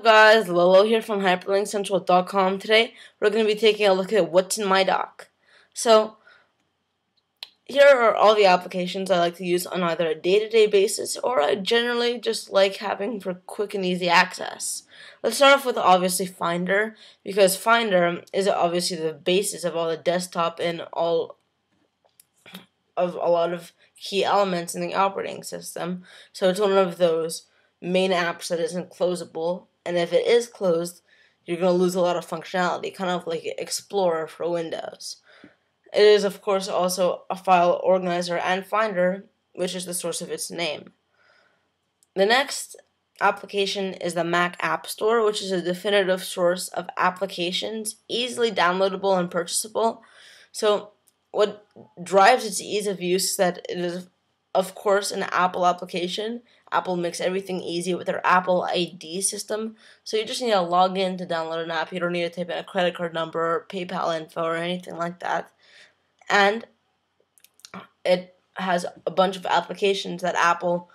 Guys, Lolo here from hyperlinkcentral.com. Today we're going to be taking a look at what's in my dock. So here are all the applications I like to use on either a day-to-day basis or I generally just like having for quick and easy access. Let's start off with obviously Finder, because Finder is obviously the basis of all the desktop and all of a lot of key elements in the operating system. So it's one of those main apps that isn't closable, and if it is closed, you're going to lose a lot of functionality, kind of like Explorer for Windows. It is, of course, also a file organizer and finder, which is the source of its name. The next application is the Mac App Store, which is a definitive source of applications, easily downloadable and purchasable. So what drives its ease of use is that it is, of course, an Apple application. Apple makes everything easy with their Apple ID system, so you just need to log in to download an app. You don't need to type in a credit card number or PayPal info or anything like that. And it has a bunch of applications that Apple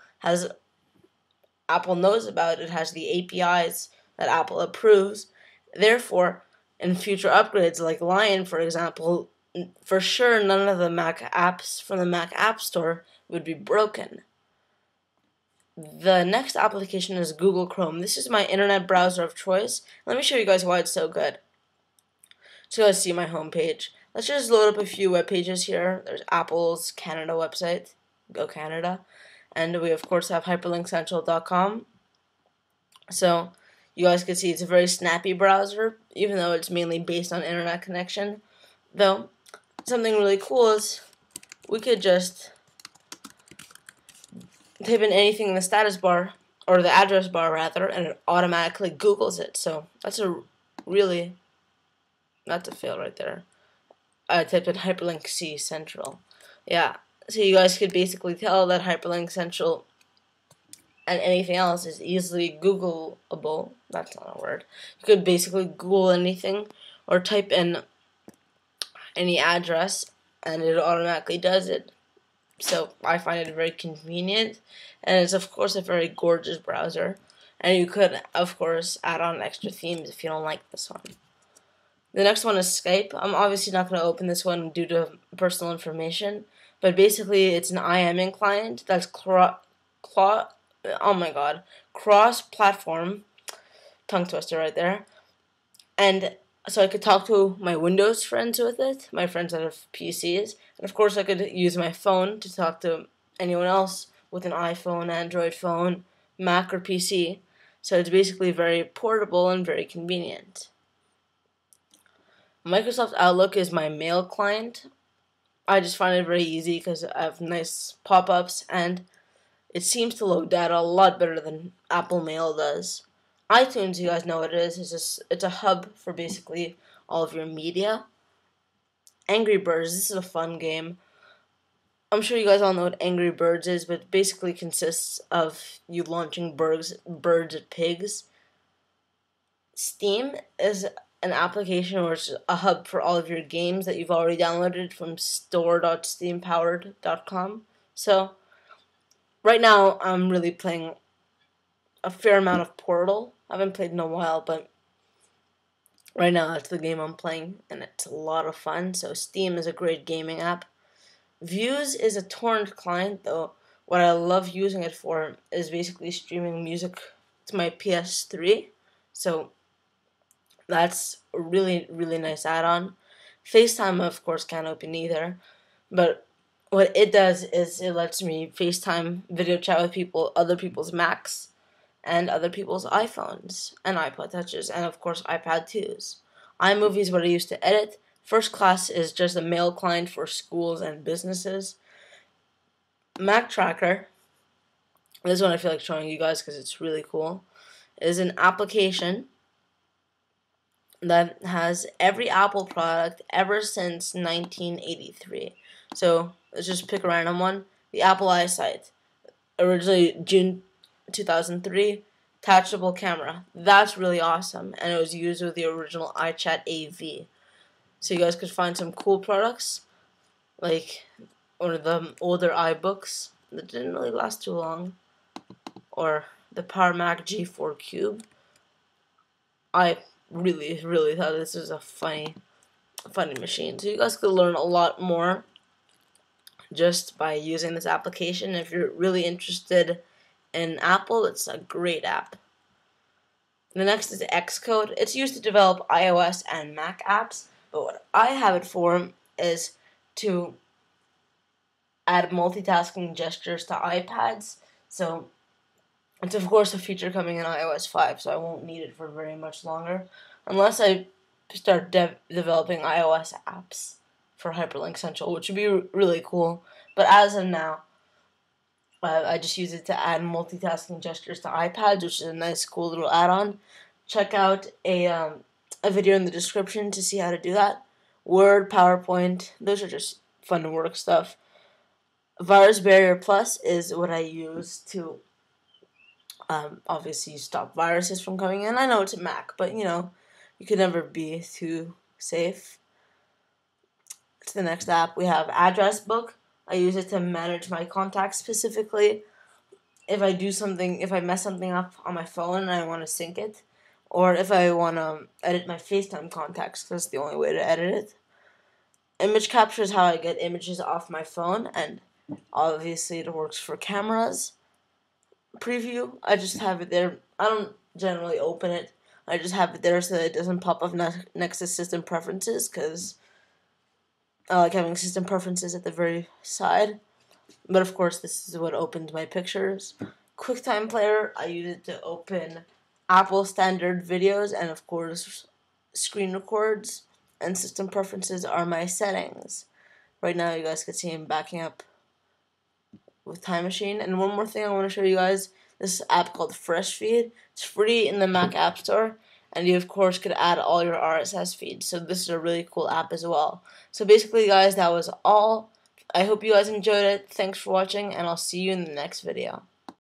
knows about. It has the APIs that Apple approves. Therefore, in future upgrades like Lion, for example, for sure none of the Mac apps from the Mac App Store would be broken. The next application is Google Chrome. This is my internet browser of choice. Let me show you guys why it's so good. So you guys see my homepage. Let's just load up a few web pages here. There's Apple's Canada website, Go Canada, and we of course have hyperlinkcentral.com. So you guys can see it's a very snappy browser, even though it's mainly based on internet connection. Though something really cool is we could just type in anything in the status bar, or the address bar rather, and it automatically Googles it. So that's a really, that's a fail right there. I typed in hyperlink C central. Yeah, so you guys could basically tell that hyperlink central and anything else is easily Googleable. That's not a word. You could basically Google anything or type in any address and it automatically does it. So I find it very convenient, and it's of course a very gorgeous browser, and you could of course add on extra themes if you don't like this one. The next one is Skype. I'm obviously not going to open this one due to personal information, but basically it's an IMing client that's cross-platform, tongue twister right there, and so I could talk to my Windows friends with it, my friends that have PCs, and of course I could use my phone to talk to anyone else with an iPhone, Android phone, Mac, or PC. So it's basically very portable and very convenient. Microsoft Outlook is my mail client. I just find it very easy because I have nice pop-ups and it seems to load data a lot better than Apple Mail does. iTunes, you guys know what it is. It's a hub for basically all of your media. Angry Birds, this is a fun game. I'm sure you guys all know what Angry Birds is, but it basically consists of you launching birds at pigs. Steam is an application or it's a hub for all of your games that you've already downloaded from store.steampowered.com. So right now I'm really playing a fair amount of Portal. I haven't played in a while, but right now that's the game I'm playing, and it's a lot of fun. So Steam is a great gaming app. Views is a torrent client, though what I love using it for is basically streaming music to my PS3. So that's a really, really nice add-on. FaceTime, of course, can't open either, but what it does is it lets me FaceTime video chat with people, other people's Macs, and other people's iPhones, and iPod Touches, and of course iPad 2s. iMovie is what I use to edit. First Class is just a mail client for schools and businesses. Mac Tracker, this one I feel like showing you guys because it's really cool, is an application that has every Apple product ever since 1983. So let's just pick a random one. The Apple iSight, originally June 2003, detachable camera. That's really awesome, and it was used with the original iChat AV. So you guys could find some cool products, like one of the older iBooks that didn't really last too long, or the Power Mac G4 Cube. I really thought this was a funny machine. So you guys could learn a lot more just by using this application. If you're really interested in Apple, it's a great app. The next is Xcode. It's used to develop iOS and Mac apps, but what I have it for is to add multitasking gestures to iPads. So it's of course a feature coming in iOS 5, so I won't need it for very much longer, unless I start developing iOS apps for Hyperlink Central, which would be really cool. But as of now, I just use it to add multitasking gestures to iPads, which is a nice, cool little add-on. Check out a video in the description to see how to do that. Word, PowerPoint, those are just fun to work stuff. Virus Barrier Plus is what I use to obviously stop viruses from coming in. I know it's a Mac, but you could never be too safe. To the next app, we have Address Book. I use it to manage my contacts specifically. If I mess something up on my phone and I want to sync it, or if I want to edit my FaceTime contacts, because that's the only way to edit it. Image capture is how I get images off my phone, and obviously it works for cameras. Preview, I just have it there. I don't generally open it. I just have it there so that it doesn't pop up next to system preferences, because I like having system preferences at the very side. But of course, this is what opens my pictures. QuickTime Player, I use it to open Apple standard videos and of course screen records. And system preferences are my settings. Right now, you guys can see him backing up with Time Machine. And one more thing I want to show you guys, this app called Fresh Feed. It's free in the Mac App Store. And you, of course, could add all your RSS feeds. So this is a really cool app as well. So basically, guys, that was all. I hope you guys enjoyed it. Thanks for watching, and I'll see you in the next video.